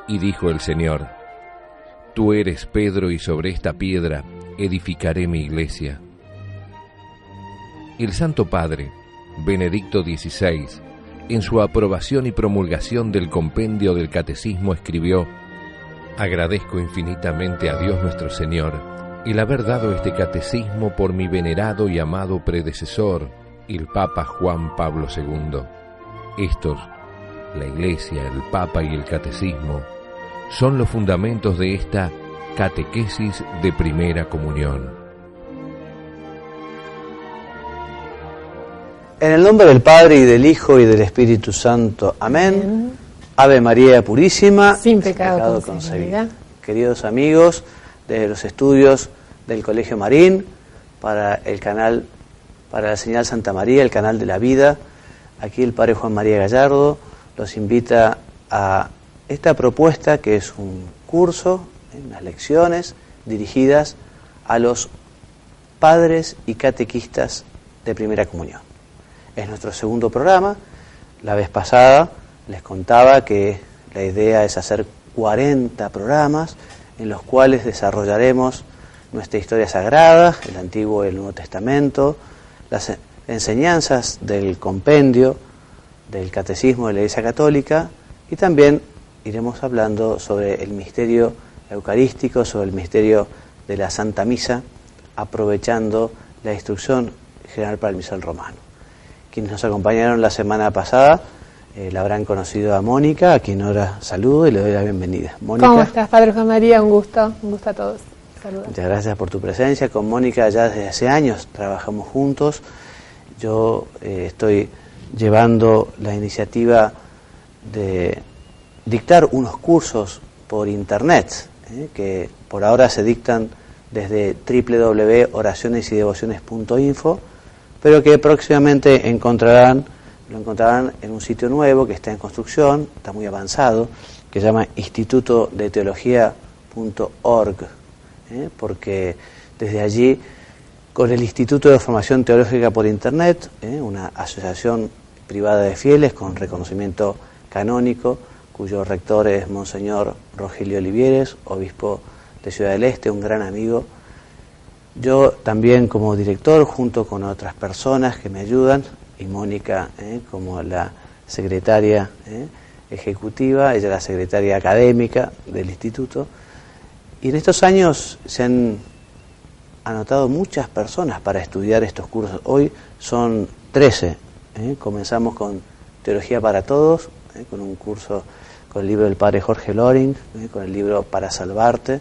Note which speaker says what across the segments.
Speaker 1: Y dijo el Señor: Tú eres Pedro, y sobre esta piedra edificaré mi iglesia. El Santo Padre, Benedicto XVI, en su aprobación y promulgación del compendio del Catecismo escribió: Agradezco infinitamente a Dios nuestro Señor el haber dado este catecismo por mi venerado y amado predecesor, el Papa Juan Pablo II. Estos, la Iglesia, el Papa y el Catecismo, son los fundamentos de esta catequesis de primera comunión.
Speaker 2: En el nombre del Padre, y del Hijo, y del Espíritu Santo. Amén. Ave María Purísima,
Speaker 3: sin pecado concebida.
Speaker 2: Queridos amigos de los estudios del Colegio Marín, para el canal, para la señal Santa María, el canal de la vida, aquí el Padre Juan María Gallardo los invita a esta propuesta, que es un curso, unas lecciones dirigidas a los padres y catequistas de primera comunión. Es nuestro segundo programa. La vez pasada les contaba que la idea es hacer 40 programas en los cuales desarrollaremos nuestra historia sagrada, el Antiguo y el Nuevo Testamento, las enseñanzas del compendio del Catecismo de la Iglesia Católica, y también iremos hablando sobre el misterio eucarístico, sobre el misterio de la Santa Misa, aprovechando la instrucción general para el misal romano. Quienes nos acompañaron la semana pasada la habrán conocido a Mónica, a quien ahora saludo y le doy la bienvenida. Mónica,
Speaker 3: ¿cómo estás, Padre Juan María? Un gusto a todos. Saludos.
Speaker 2: Muchas gracias por tu presencia. Con Mónica ya desde hace años trabajamos juntos. Yo estoy llevando la iniciativa de dictar unos cursos por internet, que por ahora se dictan desde www.oracionesydevociones.info, pero que próximamente lo encontrarán en un sitio nuevo que está en construcción, está muy avanzado, que se llama institutodeteología.org, porque desde allí, con el Instituto de Formación Teológica por Internet, una asociación privada de fieles con reconocimiento canónico, cuyo rector es Monseñor Rogelio Olivieres, obispo de Ciudad del Este, un gran amigo. Yo también como director, junto con otras personas que me ayudan, y Mónica como la secretaria ejecutiva, ella la secretaria académica del instituto. Y en estos años se han anotado muchas personas para estudiar estos cursos. Hoy son 13. Comenzamos con Teología para Todos, con un curso con el libro del Padre Jorge Loring, con el libro Para Salvarte,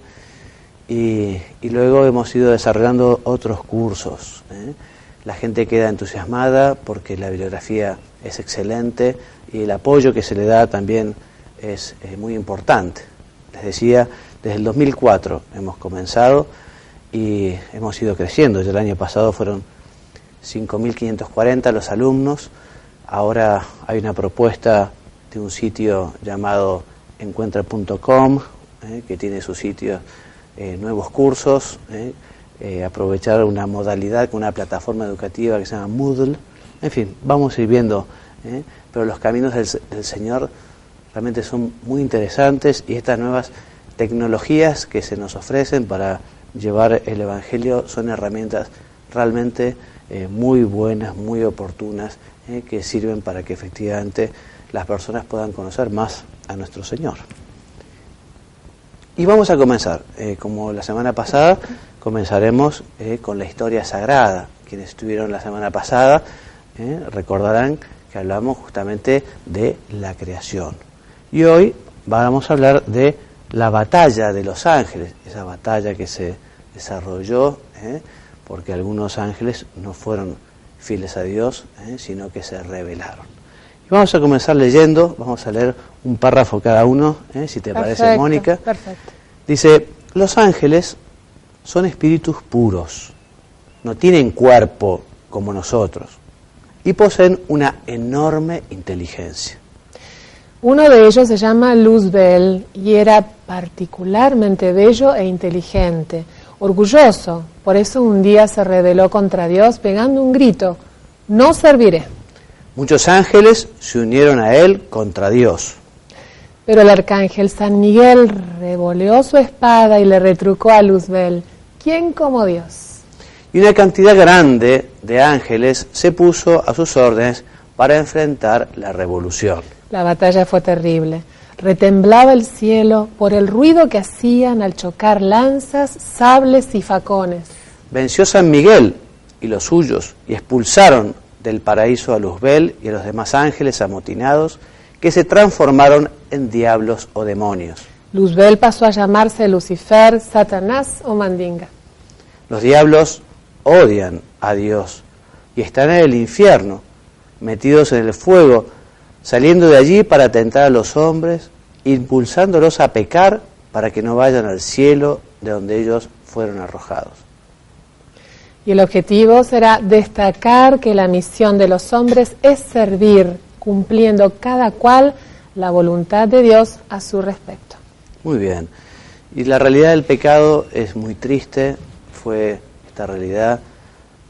Speaker 2: y luego hemos ido desarrollando otros cursos. La gente queda entusiasmada porque la bibliografía es excelente y el apoyo que se le da también es muy importante. Les decía, desde el 2004 hemos comenzado y hemos ido creciendo. Ya el año pasado fueron 5.540 los alumnos. Ahora hay una propuesta de un sitio llamado encuentra.com, que tiene su sitio, nuevos cursos, aprovechar una modalidad con una plataforma educativa que se llama Moodle. En fin, vamos a ir viendo, pero los caminos del Señor realmente son muy interesantes, y estas nuevas tecnologías que se nos ofrecen para llevar el Evangelio son herramientas realmente muy buenas, muy oportunas, que sirven para que efectivamente las personas puedan conocer más a nuestro Señor. Y vamos a comenzar, como la semana pasada, comenzaremos con la historia sagrada. Quienes estuvieron la semana pasada recordarán que hablamos justamente de la creación. Y hoy vamos a hablar de la batalla de los ángeles, esa batalla que se desarrolló porque algunos ángeles no fueron fieles a Dios, sino que se rebelaron. Y vamos a comenzar leyendo, vamos a leer un párrafo cada uno, si te parece, Mónica.
Speaker 3: Perfecto.
Speaker 2: Dice: los ángeles son espíritus puros, no tienen cuerpo como nosotros, y poseen una enorme inteligencia.
Speaker 3: Uno de ellos se llama Luzbel y era particularmente bello e inteligente, orgulloso. Por eso un día se rebeló contra Dios pegando un grito: no serviré.
Speaker 2: Muchos ángeles se unieron a él contra Dios.
Speaker 3: Pero el arcángel San Miguel revoleó su espada y le retrucó a Luzbel: ¿quién como Dios?
Speaker 2: Y una cantidad grande de ángeles se puso a sus órdenes para enfrentar la revolución.
Speaker 3: La batalla fue terrible. Retemblaba el cielo por el ruido que hacían al chocar lanzas, sables y facones.
Speaker 2: Venció San Miguel y los suyos y expulsaron del paraíso a Luzbel y a los demás ángeles amotinados, que se transformaron en diablos o demonios.
Speaker 3: Luzbel pasó a llamarse Lucifer, Satanás o Mandinga.
Speaker 2: Los diablos odian a Dios y están en el infierno, metidos en el fuego, saliendo de allí para tentar a los hombres, impulsándolos a pecar para que no vayan al cielo de donde ellos fueron arrojados.
Speaker 3: Y el objetivo será destacar que la misión de los hombres es servir, cumpliendo cada cual la voluntad de Dios a su respecto.
Speaker 2: Muy bien. Y la realidad del pecado es muy triste. Esta realidad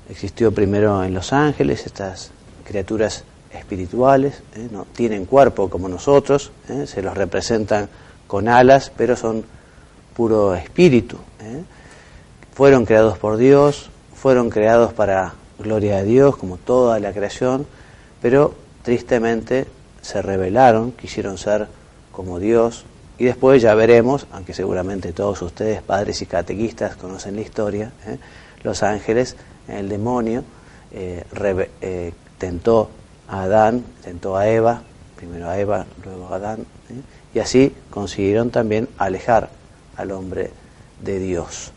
Speaker 2: existió primero en los ángeles, estas criaturas espirituales, no tienen cuerpo como nosotros, se los representan con alas, pero son puro espíritu. Fueron creados por Dios, fueron creados para gloria de Dios, como toda la creación, pero tristemente se rebelaron, quisieron ser como Dios, y después ya veremos, aunque seguramente todos ustedes, padres y catequistas, conocen la historia, los ángeles, el demonio tentó a Adán, tentó a Eva, primero a Eva, luego a Adán, y así consiguieron también alejar al hombre de Dios.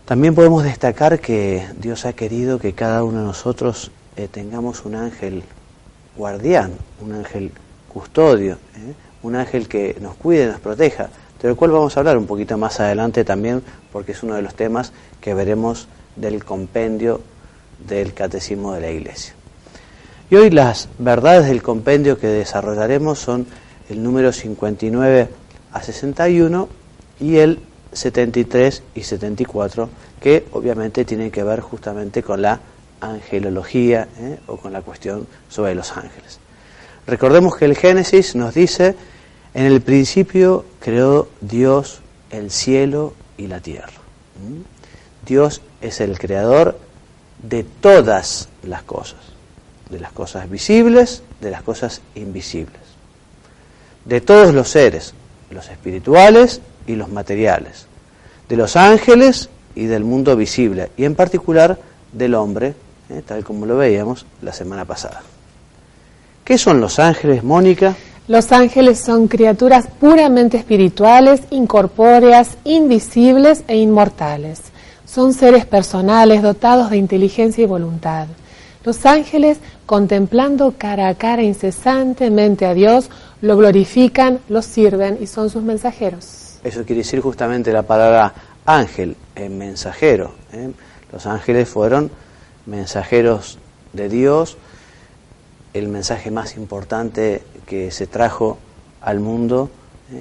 Speaker 2: También podemos destacar que Dios ha querido que cada uno de nosotros tengamos un ángel guardián, un ángel custodio, un ángel que nos cuide, nos proteja, del cual vamos a hablar un poquito más adelante también, porque es uno de los temas que veremos del compendio del Catecismo de la Iglesia. Y hoy las verdades del compendio que desarrollaremos son el número 59 a 61 y el 73 y 74, que obviamente tienen que ver justamente con la angelología o con la cuestión sobre los ángeles. Recordemos que el Génesis nos dice: en el principio creó Dios el cielo y la tierra. Dios es el creador de todas las cosas, de las cosas visibles, de las cosas invisibles, de todos los seres, los espirituales y los materiales, de los ángeles y del mundo visible, y en particular del hombre, tal como lo veíamos la semana pasada. ¿Qué son los ángeles, Mónica?
Speaker 3: Los ángeles son criaturas puramente espirituales, incorpóreas, invisibles e inmortales. Son seres personales dotados de inteligencia y voluntad. Los ángeles, contemplando cara a cara incesantemente a Dios, lo glorifican, lo sirven y son sus mensajeros.
Speaker 2: Eso quiere decir justamente la palabra ángel, mensajero. Los ángeles fueron mensajeros de Dios. El mensaje más importante que se trajo al mundo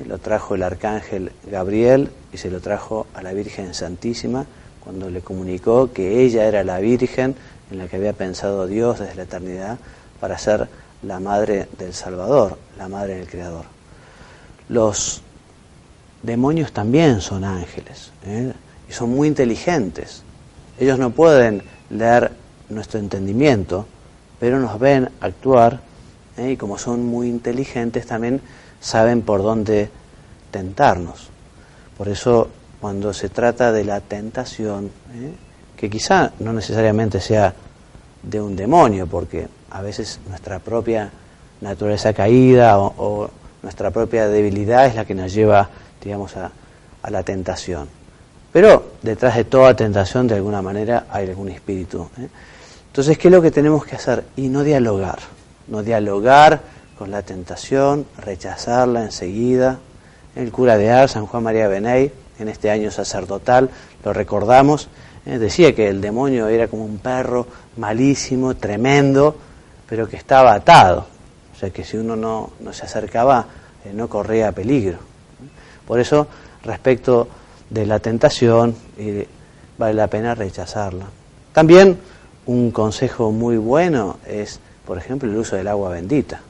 Speaker 2: lo trajo el arcángel Gabriel y se lo trajo a la Virgen Santísima cuando le comunicó que ella era la Virgen en la que había pensado Dios desde la eternidad para ser la madre del Salvador, la madre del Creador. Los demonios también son ángeles y son muy inteligentes. Ellos no pueden leer nuestro entendimiento, pero nos ven actuar y como son muy inteligentes también saben por dónde tentarnos. Por eso cuando se trata de la tentación, que quizá no necesariamente sea de un demonio, porque a veces nuestra propia naturaleza caída o nuestra propia debilidad es la que nos lleva, digamos, a la tentación. Pero detrás de toda tentación de alguna manera hay algún espíritu. Entonces, ¿qué es lo que tenemos que hacer? Y no dialogar con la tentación, rechazarla enseguida. El cura de Ars, San Juan María Beney, en este año sacerdotal, lo recordamos, decía que el demonio era como un perro malísimo, tremendo, pero que estaba atado. O sea que si uno no se acercaba, no corría peligro. Por eso, respecto de la tentación, vale la pena rechazarla. También un consejo muy bueno es, por ejemplo, el uso del agua bendita.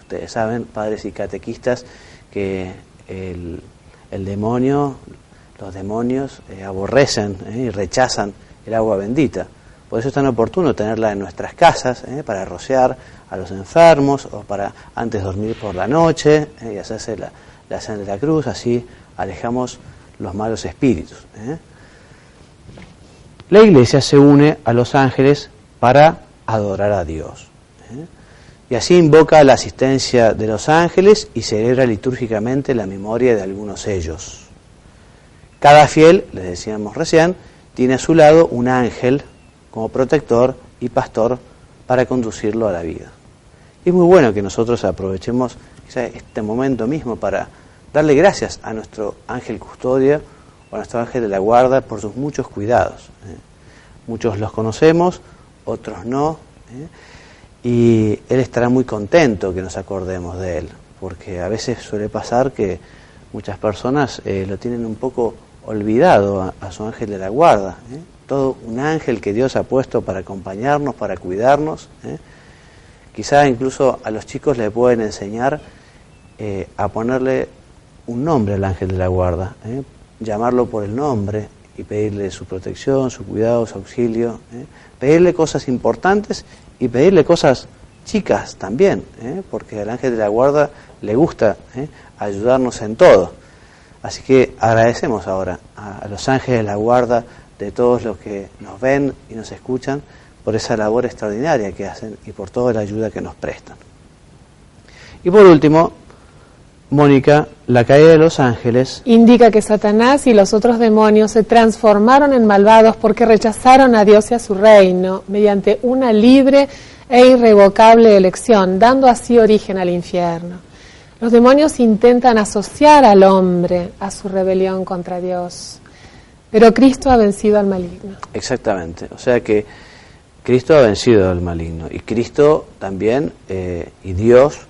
Speaker 2: Ustedes saben, padres y catequistas, que el demonio, los demonios aborrecen y rechazan el agua bendita. Por eso es tan oportuno tenerla en nuestras casas, para rociar a los enfermos o para antes de dormir por la noche, y hacerse la señal de la cruz, así alejamos los malos espíritus. La Iglesia se une a los ángeles para adorar a Dios. Y así invoca la asistencia de los ángeles y celebra litúrgicamente la memoria de algunos de ellos. Cada fiel, les decíamos recién, tiene a su lado un ángel como protector y pastor para conducirlo a la vida. Y es muy bueno que nosotros aprovechemos este momento mismo para darle gracias a nuestro ángel custodio o a nuestro ángel de la guarda por sus muchos cuidados. Muchos los conocemos, otros no, y Él estará muy contento que nos acordemos de Él, porque a veces suele pasar que muchas personas lo tienen un poco olvidado a su ángel de la guarda. Todo un ángel que Dios ha puesto para acompañarnos, para cuidarnos. Quizá incluso a los chicos le pueden enseñar a ponerle un nombre al ángel de la guarda, llamarlo por el nombre y pedirle su protección, su cuidado, su auxilio, pedirle cosas importantes y pedirle cosas chicas también, porque al ángel de la guarda le gusta ayudarnos en todo. Así que agradecemos ahora a los ángeles de la guarda de todos los que nos ven y nos escuchan por esa labor extraordinaria que hacen y por toda la ayuda que nos prestan. Y por último, Mónica, la caída de los ángeles
Speaker 3: indica que Satanás y los otros demonios se transformaron en malvados porque rechazaron a Dios y a su reino mediante una libre e irrevocable elección, dando así origen al infierno. Los demonios intentan asociar al hombre a su rebelión contra Dios, pero Cristo ha vencido al maligno.
Speaker 2: Exactamente, o sea que Cristo ha vencido al maligno y Cristo también y Dios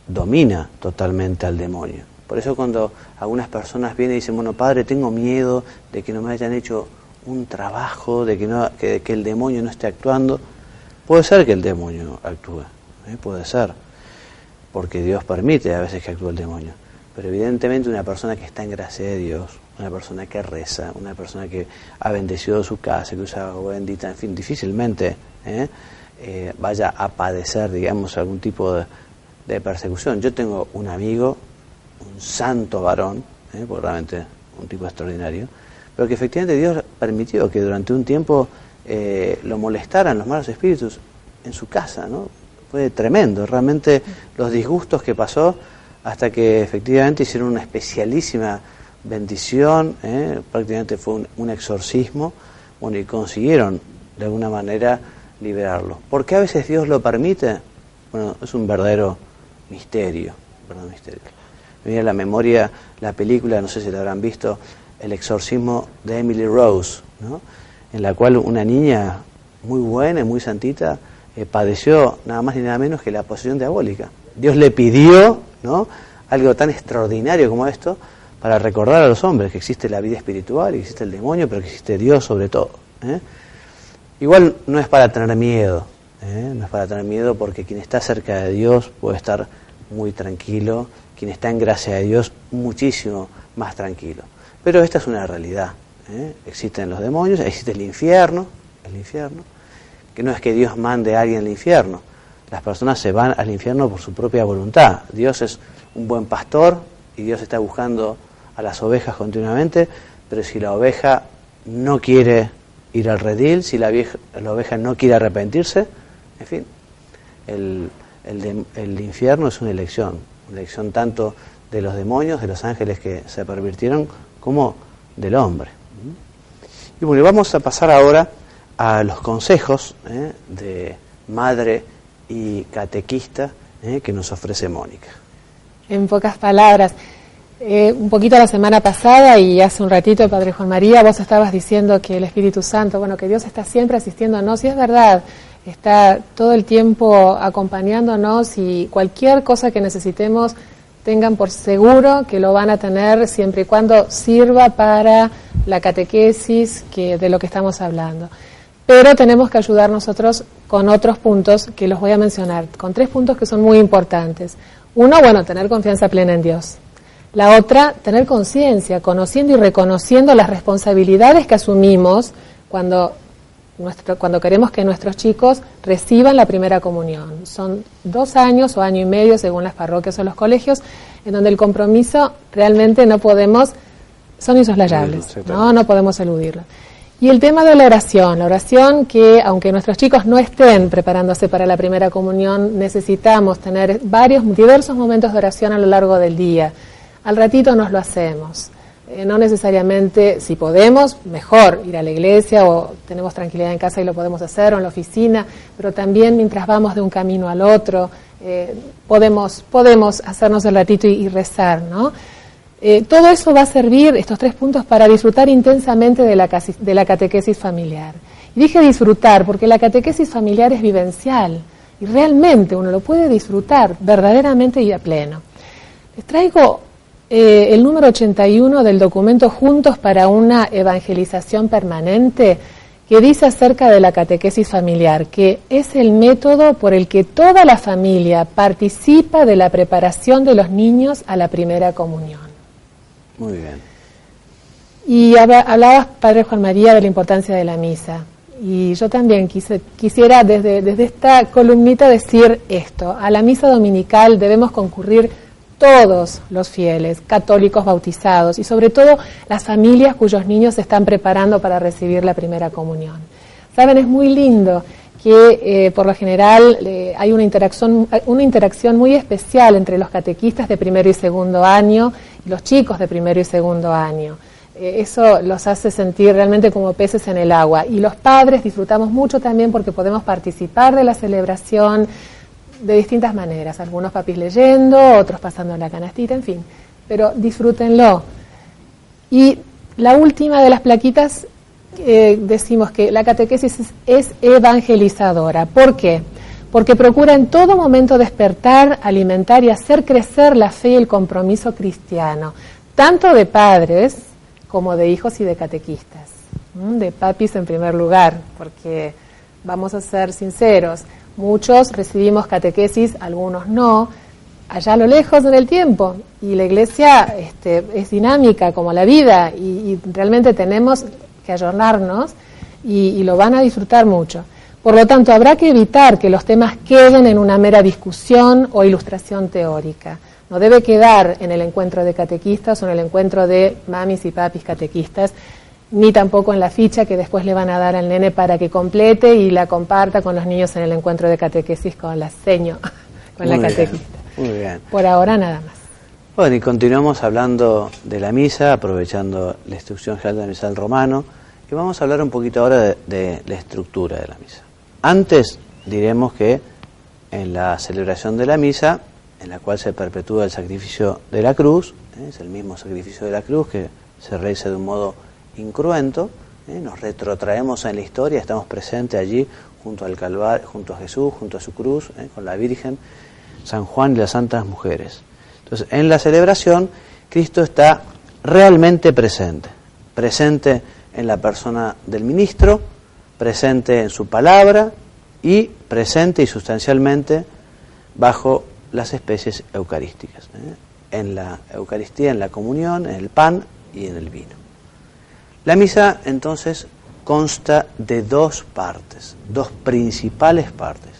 Speaker 2: domina totalmente al demonio. Por eso cuando algunas personas vienen y dicen, bueno, padre, tengo miedo de que no me hayan hecho un trabajo, de que el demonio no esté actuando, puede ser que el demonio actúe, puede ser, porque Dios permite a veces que actúe el demonio, pero evidentemente una persona que está en gracia de Dios, una persona que reza, una persona que ha bendecido su casa, que usa agua bendita, en fin, difícilmente vaya a padecer, digamos, algún tipo de persecución. Yo tengo un amigo, un santo varón, porque realmente un tipo extraordinario, pero que efectivamente Dios permitió que durante un tiempo lo molestaran los malos espíritus en su casa, ¿no? Fue tremendo, realmente los disgustos que pasó hasta que efectivamente hicieron una especialísima bendición, prácticamente fue un exorcismo, bueno, y consiguieron de alguna manera liberarlo. ¿Por qué a veces Dios lo permite? Bueno, es un verdadero misterio, Me viene a la memoria la película, no sé si la habrán visto, El exorcismo de Emily Rose, ¿no? En la cual una niña muy buena y muy santita padeció nada más ni nada menos que la posesión diabólica. Dios le pidió, ¿no?, algo tan extraordinario como esto para recordar a los hombres que existe la vida espiritual y existe el demonio, pero que existe Dios sobre todo. Igual no es para tener miedo, no es para tener miedo, porque quien está cerca de Dios puede estar muy tranquilo, quien está en gracia de Dios muchísimo más tranquilo. Pero esta es una realidad, existen los demonios, existe el infierno, que no es que Dios mande a alguien al infierno, las personas se van al infierno por su propia voluntad. Dios es un buen pastor y Dios está buscando a las ovejas continuamente, pero si la oveja no quiere ir al redil, si la oveja no quiere arrepentirse, en fin, el infierno es una elección tanto de los demonios, de los ángeles que se pervirtieron, como del hombre. Y bueno, vamos a pasar ahora a los consejos de madre y catequista que nos ofrece Mónica.
Speaker 3: En pocas palabras, un poquito la semana pasada y hace un ratito, Padre Juan María, vos estabas diciendo que el Espíritu Santo, bueno, que Dios está siempre asistiéndonos, y es verdad, está todo el tiempo acompañándonos, y cualquier cosa que necesitemos, tengan por seguro que lo van a tener siempre y cuando sirva para la catequesis de lo que estamos hablando. pero tenemos que ayudar nosotros con otros puntos que los voy a mencionar, con 3 puntos que son muy importantes. Uno, bueno, tener confianza plena en Dios. La otra, tener conciencia, conociendo y reconociendo las responsabilidades que asumimos cuando queremos que nuestros chicos reciban la primera comunión. Son 2 años o año y medio, según las parroquias o los colegios, en donde el compromiso realmente no podemos, son insoslayables, no podemos eludirlo. Y el tema de la oración que aunque nuestros chicos no estén preparándose para la primera comunión, necesitamos tener diversos momentos de oración a lo largo del día. Al ratito nos lo hacemos. No necesariamente, si podemos, mejor ir a la iglesia o tenemos tranquilidad en casa y lo podemos hacer, o en la oficina, pero también mientras vamos de un camino al otro, podemos hacernos el ratito y rezar, ¿no? Todo eso va a servir, estos 3 puntos, para disfrutar intensamente de la catequesis familiar. Y dije disfrutar porque la catequesis familiar es vivencial y realmente uno lo puede disfrutar verdaderamente y a pleno. Les traigo el número 81 del documento Juntos para una Evangelización Permanente, que dice acerca de la catequesis familiar, que es el método por el que toda la familia participa de la preparación de los niños a la primera comunión.
Speaker 2: Muy bien.
Speaker 3: Y hablabas, Padre Juan María, de la importancia de la misa. Y yo también quisiera desde esta columnita decir esto. A la misa dominical debemos concurrir todos los fieles, católicos bautizados y sobre todo las familias cuyos niños se están preparando para recibir la primera comunión. Saben, es muy lindo que por lo general hay una interacción muy especial entre los catequistas de primero y segundo año y los chicos de primero y segundo año. Eso los hace sentir realmente como peces en el agua. Y los padres disfrutamos mucho también porque podemos participar de la celebración de distintas maneras. Algunos papis leyendo, otros pasando la canastita, en fin. Pero disfrútenlo. Y la última de las plaquitas, decimos que la catequesis es evangelizadora. ¿Por qué? Porque procura en todo momento despertar, alimentar y hacer crecer la fe y el compromiso cristiano, tanto de padres como de hijos y de catequistas, de papis en primer lugar, porque vamos a ser sinceros, muchos recibimos catequesis, algunos no, allá a lo lejos en el tiempo, y la iglesia es dinámica como la vida, y realmente tenemos que ayornarnos, y lo van a disfrutar mucho. Por lo tanto, habrá que evitar que los temas queden en una mera discusión o ilustración teórica. No debe quedar en el encuentro de catequistas o en el encuentro de mamis y papis catequistas, ni tampoco en la ficha que después le van a dar al nene para que complete y la comparta con los niños en el encuentro de catequesis con la seño, con la catequista.
Speaker 2: Muy bien.
Speaker 3: Por ahora nada más.
Speaker 2: Bueno, y continuamos hablando de la misa, aprovechando la instrucción general del misal romano, y vamos a hablar un poquito ahora de la estructura de la misa. Antes diremos que en la celebración de la misa, en la cual se perpetúa el sacrificio de la cruz, es el mismo sacrificio de la cruz que se realiza de un modo incruento, nos retrotraemos en la historia, estamos presentes allí junto al Calvario, junto a Jesús, junto a su cruz, con la Virgen, San Juan y las santas mujeres. Entonces, en la celebración, Cristo está realmente presente en la persona del ministro, presente en su palabra y presente y sustancialmente bajo las especies eucarísticas, en la Eucaristía, en la comunión, en el pan y en el vino. La misa, entonces, consta de 2 partes, 2 principales partes,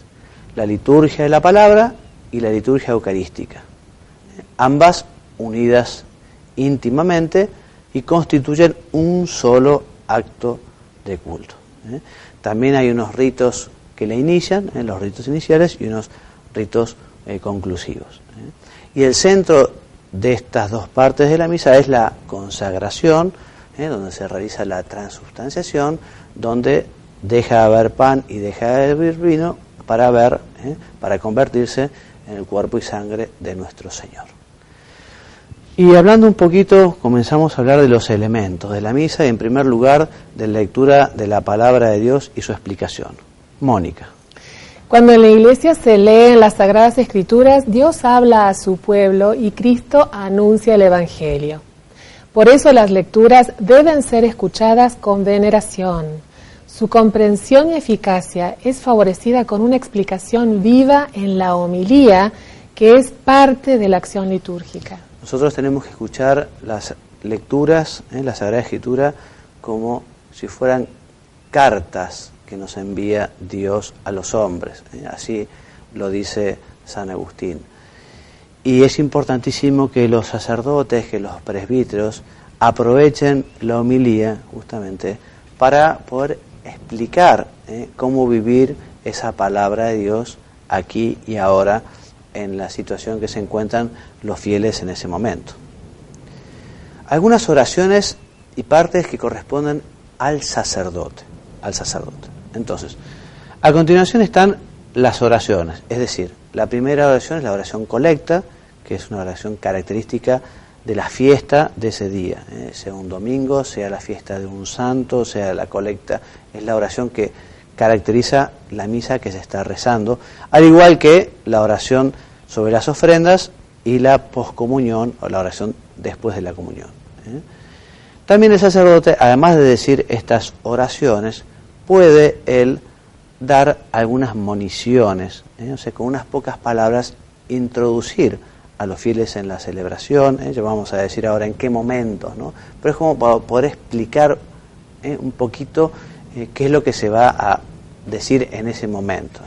Speaker 2: la liturgia de la palabra y la liturgia eucarística, ambas unidas íntimamente y constituyen un solo acto de culto. También hay unos ritos que la inician, los ritos iniciales, y unos ritos conclusivos. Y el centro de estas 2 partes de la misa es la consagración, donde se realiza la transubstanciación, donde deja de haber pan y deja de haber vino para convertirse en el cuerpo y sangre de nuestro Señor. Y hablando un poquito, comenzamos a hablar de los elementos de la misa y en primer lugar de la lectura de la palabra de Dios y su explicación. Mónica.
Speaker 3: Cuando en la iglesia se leen las Sagradas Escrituras, Dios habla a su pueblo y Cristo anuncia el Evangelio. Por eso las lecturas deben ser escuchadas con veneración. Su comprensión y eficacia es favorecida con una explicación viva en la homilía, que es parte de la acción litúrgica.
Speaker 2: Nosotros tenemos que escuchar las lecturas, la Sagrada Escritura, como si fueran cartas que nos envía Dios a los hombres. Así lo dice San Agustín. Y es importantísimo que los sacerdotes, que los presbíteros, aprovechen la homilía justamente para poder explicar cómo vivir esa palabra de Dios aquí y ahora en la situación que se encuentran los fieles en ese momento. Algunas oraciones y partes que corresponden al sacerdote. Entonces, a continuación están las oraciones, es decir, la primera oración es la oración colecta, que es una oración característica de la fiesta de ese día, sea un domingo, sea la fiesta de un santo, sea la colecta, es la oración que caracteriza la misa que se está rezando, al igual que la oración sobre las ofrendas y la poscomunión o la oración después de la comunión. También el sacerdote, además de decir estas oraciones, puede él dar algunas moniciones, o sea, con unas pocas palabras introducir a los fieles en la celebración, ya vamos a decir ahora en qué momentos, ¿no? Pero es como para poder explicar un poquito qué es lo que se va a decir en ese momento.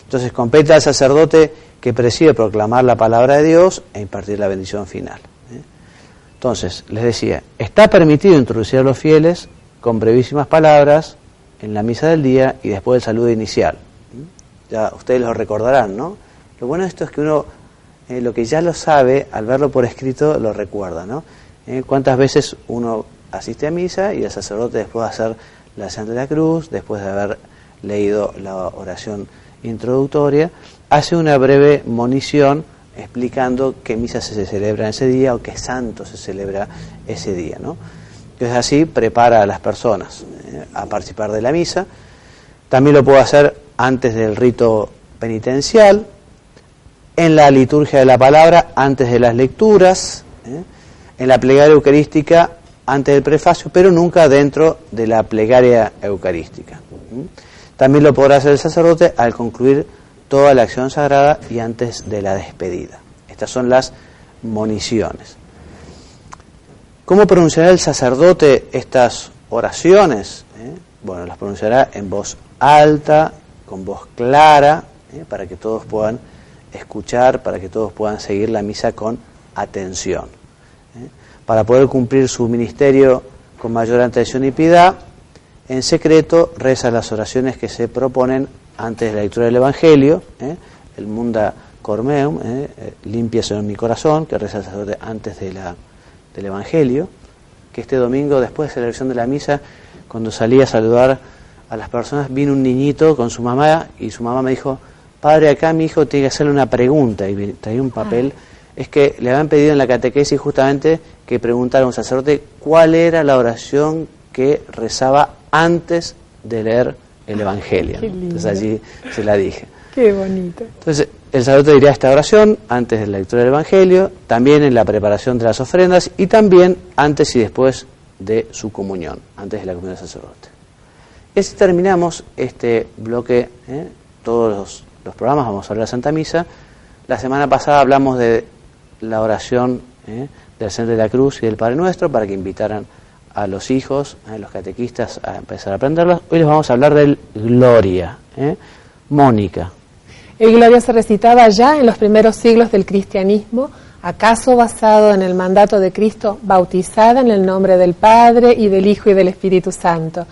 Speaker 2: Entonces compete al sacerdote que preside proclamar la palabra de Dios e impartir la bendición final. Entonces, les decía, está permitido introducir a los fieles con brevísimas palabras en la misa del día y después del saludo inicial. Ya ustedes lo recordarán, ¿no? Lo bueno de esto es que uno lo que ya lo sabe, al verlo por escrito, lo recuerda, ¿no? ¿Cuántas veces uno asiste a misa y el sacerdote, después de hacer la Santa de la Cruz, después de haber leído la oración introductoria, hace una breve monición explicando qué misa se celebra ese día o qué santo se celebra ese día, ¿no? Entonces así prepara a las personas a participar de la misa. También lo puedo hacer antes del rito penitencial, en la liturgia de la palabra, antes de las lecturas, en la plegaria eucarística, antes del prefacio, pero nunca dentro de la plegaria eucarística. También lo podrá hacer el sacerdote al concluir toda la acción sagrada y antes de la despedida. Estas son las moniciones. ¿Cómo pronunciará el sacerdote estas oraciones? Bueno, las pronunciará en voz alta, con voz clara, para que todos puedan escuchar, para que todos puedan seguir la misa con atención. Para poder cumplir su ministerio con mayor atención y piedad, en secreto reza las oraciones que se proponen antes de la lectura del Evangelio, el Munda Cormeum, limpia Señor mi corazón, que reza el sacerdote antes del Evangelio, que este domingo, después de la celebración de la misa, cuando salí a saludar a las personas, vino un niñito con su mamá y su mamá me dijo: padre, acá mi hijo tiene que hacerle una pregunta, y traía un papel. Es que le habían pedido en la catequesis justamente que preguntara a un sacerdote cuál era la oración que rezaba antes de leer el Evangelio. Entonces allí se la dije.
Speaker 3: Qué bonito.
Speaker 2: Entonces el sacerdote diría esta oración antes de la lectura del Evangelio, también en la preparación de las ofrendas y también antes y después de su comunión, antes de la comunión del sacerdote. Y así terminamos este bloque, todos los programas, vamos a hablar de la Santa Misa. La semana pasada hablamos de la oración del Señor de la Cruz y del Padre Nuestro, para que invitaran a los hijos, los catequistas, a empezar a aprenderlos. Hoy les vamos a hablar del Gloria. Mónica.
Speaker 3: El Gloria se recitaba ya en los primeros siglos del cristianismo, acaso basado en el mandato de Cristo, bautizada en el nombre del Padre y del Hijo y del Espíritu Santo.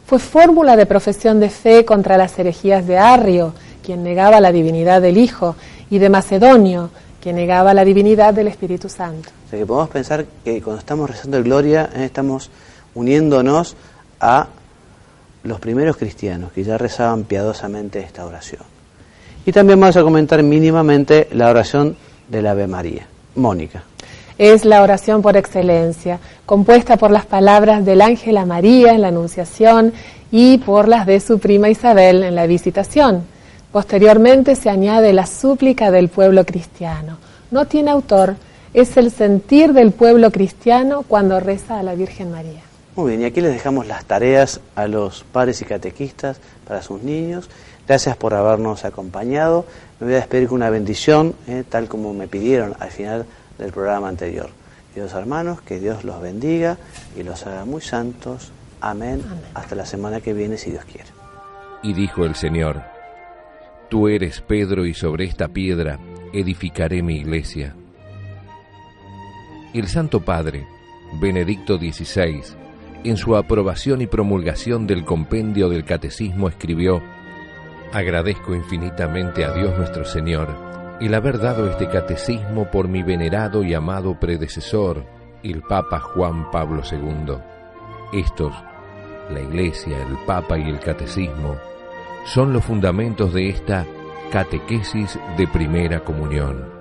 Speaker 3: Fue fórmula de profesión de fe contra las herejías de Arrio, quien negaba la divinidad del Hijo, y de Macedonio, quien negaba la divinidad del Espíritu Santo.
Speaker 2: O sea que podemos pensar que cuando estamos rezando el Gloria, estamos uniéndonos a los primeros cristianos que ya rezaban piadosamente esta oración. Y también vamos a comentar mínimamente la oración del Ave María. Mónica.
Speaker 3: Es la oración por excelencia, compuesta por las palabras del ángel a María en la Anunciación y por las de su prima Isabel en la Visitación. Posteriormente se añade la súplica del pueblo cristiano. No tiene autor, es el sentir del pueblo cristiano cuando reza a la Virgen María.
Speaker 2: Muy bien, y aquí les dejamos las tareas a los padres y catequistas para sus niños. Gracias por habernos acompañado. Me voy a despedir con una bendición, tal como me pidieron al final del programa anterior. Queridos hermanos, que Dios los bendiga y los haga muy santos. Amén. Amén. Hasta la semana que viene, si Dios quiere.
Speaker 1: Y dijo el Señor: Tú eres Pedro, y sobre esta piedra edificaré mi iglesia. El Santo Padre, Benedicto XVI, en su aprobación y promulgación del compendio del Catecismo escribió: Agradezco infinitamente a Dios nuestro Señor el haber dado este catecismo por mi venerado y amado predecesor, el Papa Juan Pablo II. Estos, la Iglesia, el Papa y el Catecismo, son los fundamentos de esta catequesis de primera comunión.